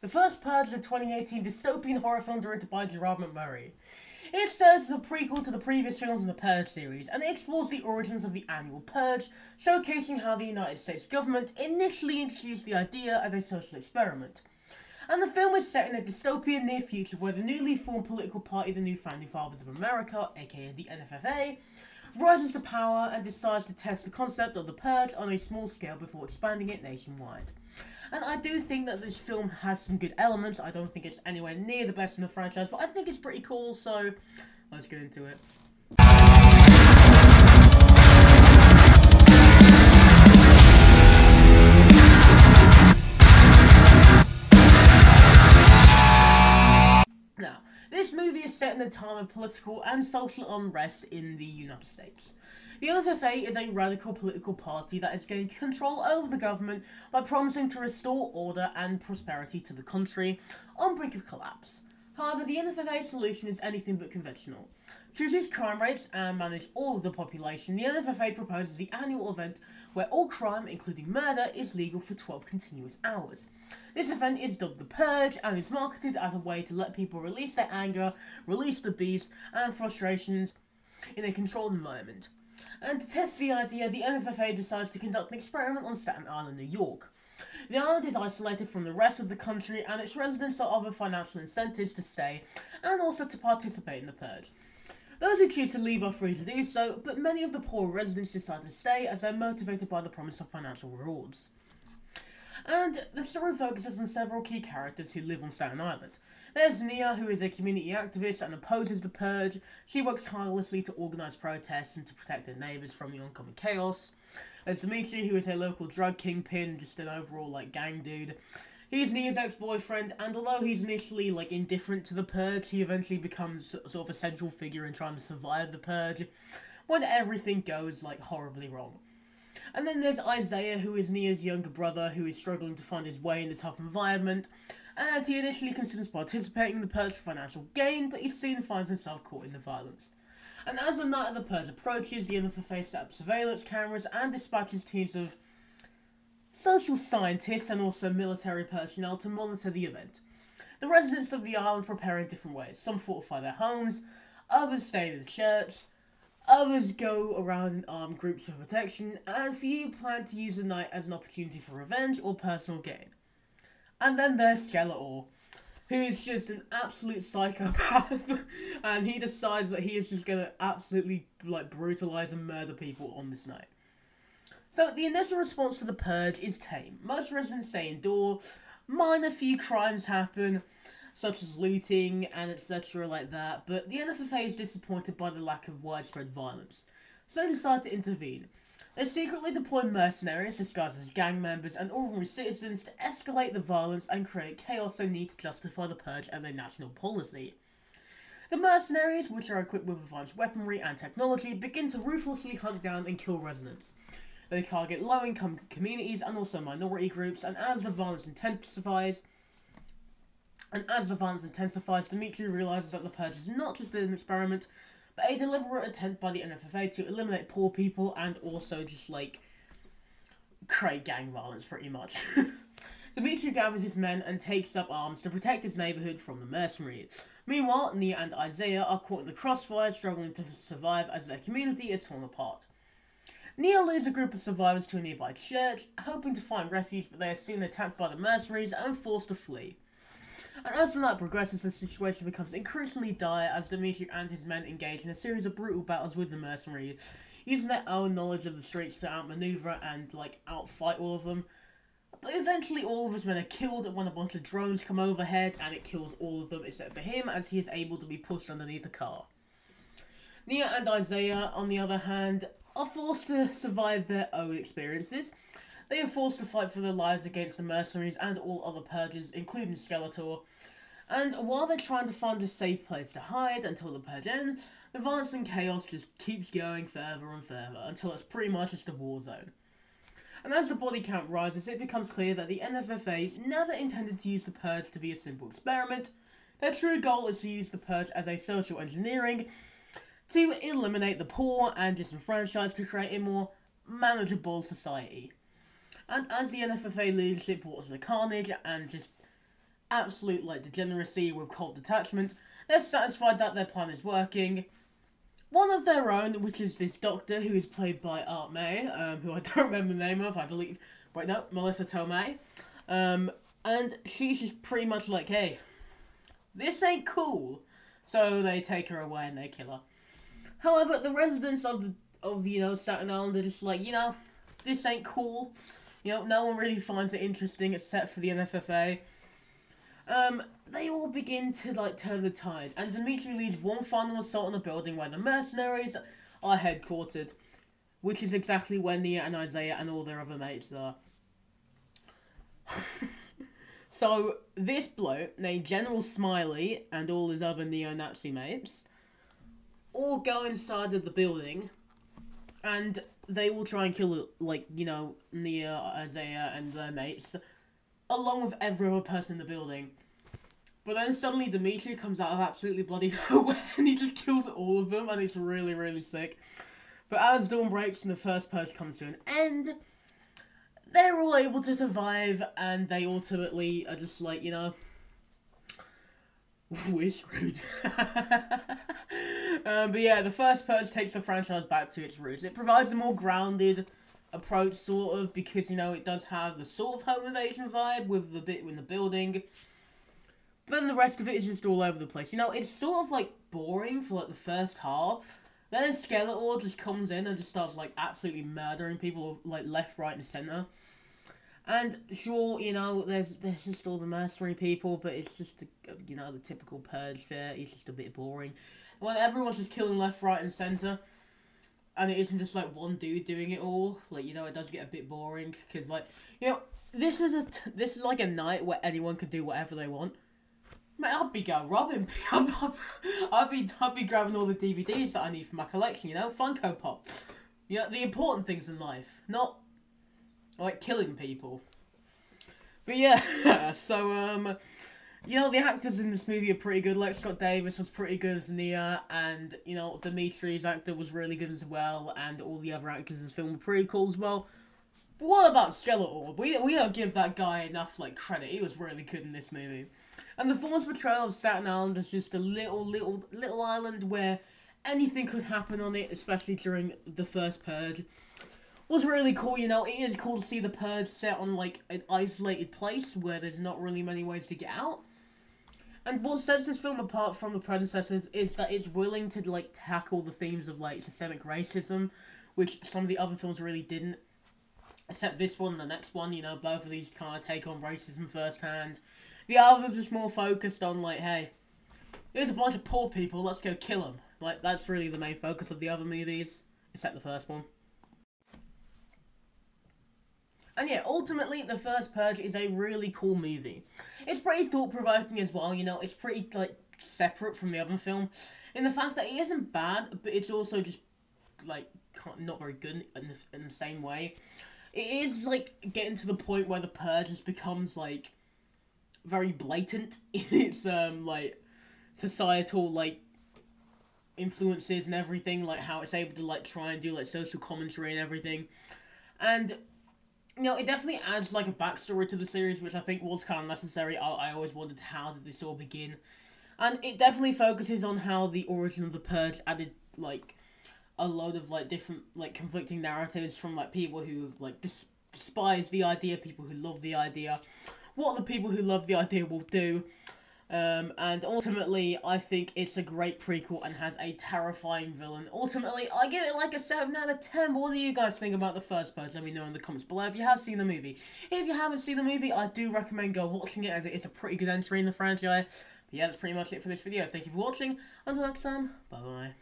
The first Purge is a 2018 dystopian horror film directed by Gerard McMurray. It serves as a prequel to the previous films in the Purge series, and it explores the origins of the annual Purge, showcasing how the United States government initially introduced the idea as a social experiment. And the film is set in a dystopian near future where the newly formed political party, the New Founding Fathers of America, aka the NFFA, rises to power and decides to test the concept of the Purge on a small scale before expanding it nationwide. And I do think that this film has some good elements. I don't think it's anywhere near the best in the franchise, but I think it's pretty cool, so let's get into it. Now, this movie is set in a time of political and social unrest in the United States. The NFFA is a radical political party that has gained control over the government by promising to restore order and prosperity to the country on brink of collapse. However, the NFFA's solution is anything but conventional. To reduce crime rates and manage all of the population, the NFFA proposes the annual event where all crime, including murder, is legal for 12 continuous hours. This event is dubbed the Purge and is marketed as a way to let people release their anger, release the beast, and frustrations in a controlled environment. And to test the idea, the NFFA decides to conduct an experiment on Staten Island, New York. The island is isolated from the rest of the country, and its residents are offered financial incentives to stay and also to participate in the Purge. Those who choose to leave are free to do so, but many of the poor residents decide to stay as they're motivated by the promise of financial rewards. And the story focuses on several key characters who live on Staten Island. There's Nia, who is a community activist and opposes the Purge. She works tirelessly to organise protests and to protect her neighbours from the oncoming chaos. There's Dimitri, who is a local drug kingpin, just an overall, gang dude. He's Nia's ex-boyfriend, and although he's initially, indifferent to the Purge, he eventually becomes sort of a central figure in trying to survive the Purge, when everything goes, horribly wrong. And then there's Isaiah, who is Nia's younger brother, who is struggling to find his way in the tough environment, and he initially considers participating in the Purge for financial gain, but he soon finds himself caught in the violence. And as the night of the Purge approaches, the NFFA set up surveillance cameras and dispatches teams of social scientists and also military personnel to monitor the event. The residents of the island prepare in different ways. Some fortify their homes, others stay in the church, others go around in armed groups for protection, and few plan to use the night as an opportunity for revenge or personal gain. And then there's Skeletor, who is just an absolute psychopath, and he decides that he is just gonna absolutely, brutalise and murder people on this night. So, the initial response to the Purge is tame. Most residents stay indoors, minor few crimes happen, such as looting and etc. like that, but the NFFA is disappointed by the lack of widespread violence, so they decide to intervene. They secretly deploy mercenaries disguised as gang members and ordinary citizens to escalate the violence and create chaos they need to justify the Purge as a national policy. The mercenaries, which are equipped with advanced weaponry and technology, begin to ruthlessly hunt down and kill residents. They target low-income communities and also minority groups, and as the violence intensifies, Dimitri realises that the Purge is not just an experiment, but a deliberate attempt by the NFFA to eliminate poor people and also just, create gang violence, pretty much. Dimitri gathers his men and takes up arms to protect his neighbourhood from the mercenaries. Meanwhile, Nia and Isaiah are caught in the crossfire, struggling to survive as their community is torn apart. Nia leads a group of survivors to a nearby church, hoping to find refuge, but they are soon attacked by the mercenaries and forced to flee. And as the night progresses, the situation becomes increasingly dire as Dimitri and his men engage in a series of brutal battles with the mercenaries, using their own knowledge of the streets to outmaneuver and, outfight all of them. But eventually all of his men are killed when a bunch of drones come overhead, and it kills all of them except for him, as he is able to be pushed underneath a car. Nia and Isaiah, on the other hand, are forced to survive their own experiences. They are forced to fight for their lives against the mercenaries and all other purges, including Skeletor. And while they're trying to find a safe place to hide until the Purge ends, the violence and chaos just keeps going further and further until it's pretty much just a war zone. And as the body count rises, it becomes clear that the NFFA never intended to use the Purge to be a simple experiment. Their true goal is to use the Purge as a social engineering to eliminate the poor and disenfranchised to create a more manageable society. And as the NFFA leadership watches the carnage and just absolute, like, degeneracy with cold detachment. They're satisfied that their plan is working. One of their own, which is this doctor who is played by Aunt May, who I don't remember the name of, I believe, wait, no, Melissa Tomei, and she's just pretty much like, hey, this ain't cool, so they take her away and they kill her. However, the residents of Staten Island are just like, this ain't cool, no one really finds it interesting except for the NFFA. They all begin to, like, turn the tide, and Dimitri leads one final assault on the building where the mercenaries are headquartered, which is exactly where Nia and Isaiah and all their other mates are. So, this bloke, named General Smiley, and all his other neo-Nazi mates, all go inside of the building, and they will try and kill, like, Nia, Isaiah, and their mates, along with every other person in the building. But then suddenly Dimitri comes out of absolutely bloody nowhere, and he just kills all of them, and it's really, really sick. But as dawn breaks and the first purge comes to an end, they're all able to survive, and they ultimately are just like, we're screwed. But yeah, the first purge takes the franchise back to its roots. It provides a more grounded approach, sort of, because, it does have the sort of home invasion vibe with the bit in the building. But then the rest of it is just all over the place. It's sort of, like, boring for, like, the first half. Then Skeletor just comes in and just starts, like, absolutely murdering people, like, left, right, and centre. And, sure, there's just all the mercenary people, but it's just, the typical Purge fare. It's just a bit boring. When everyone's just killing left, right, and centre, and it isn't just, like, one dude doing it all, like, it does get a bit boring, because, like, this is like a night where anyone can do whatever they want. Mate, I'd be going robbing. I'd be grabbing all the DVDs that I need for my collection, Funko Pop. The important things in life, not, like, killing people. But yeah, so, the actors in this movie are pretty good. Like, Scott Davis was pretty good as Nia, and, Dimitri's actor was really good as well, and all the other actors in the film were pretty cool as well. But what about Skeletor? We don't give that guy enough, like, credit. He was really good in this movie. And the film's portrayal of Staten Island is just a little island where anything could happen on it, especially during the first Purge. Was really cool, It is cool to see the Purge set on, like, an isolated place where there's not really many ways to get out. And what sets this film apart from the predecessors is that it's willing to, like, tackle the themes of, like, systemic racism, which some of the other films really didn't. Except this one and the next one, both of these kind of take on racism firsthand. The other's just more focused on, like, hey, here's a bunch of poor people, let's go kill them. Like, that's really the main focus of the other movies, except the first one. And yeah, ultimately, the first Purge is a really cool movie. It's pretty thought-provoking as well, it's pretty, like, separate from the other film. In the fact that it isn't bad, but it's also just, like, not very good in the same way. It is, like, getting to the point where the Purge just becomes, like, very blatant in its, like, societal, like, influences and everything, like, how it's able to, like, try and do, like, social commentary and everything. And, it definitely adds, like, a backstory to the series, which I think was kind of necessary. I always wondered, how did this all begin? And it definitely focuses on how the origin of the Purge added, like, a load of, like, different, like, conflicting narratives from, like, people who, like, despise the idea, people who love the idea, what the people who love the idea will do, and ultimately, I think it's a great prequel and has a terrifying villain. Ultimately, I give it, like, a 7 out of 10, but what do you guys think about the first Purge? Let me know in the comments below if you have seen the movie. If you haven't seen the movie, I do recommend go watching it, as it is a pretty good entry in the franchise. But yeah, that's pretty much it for this video. Thank you for watching. Until next time, bye-bye.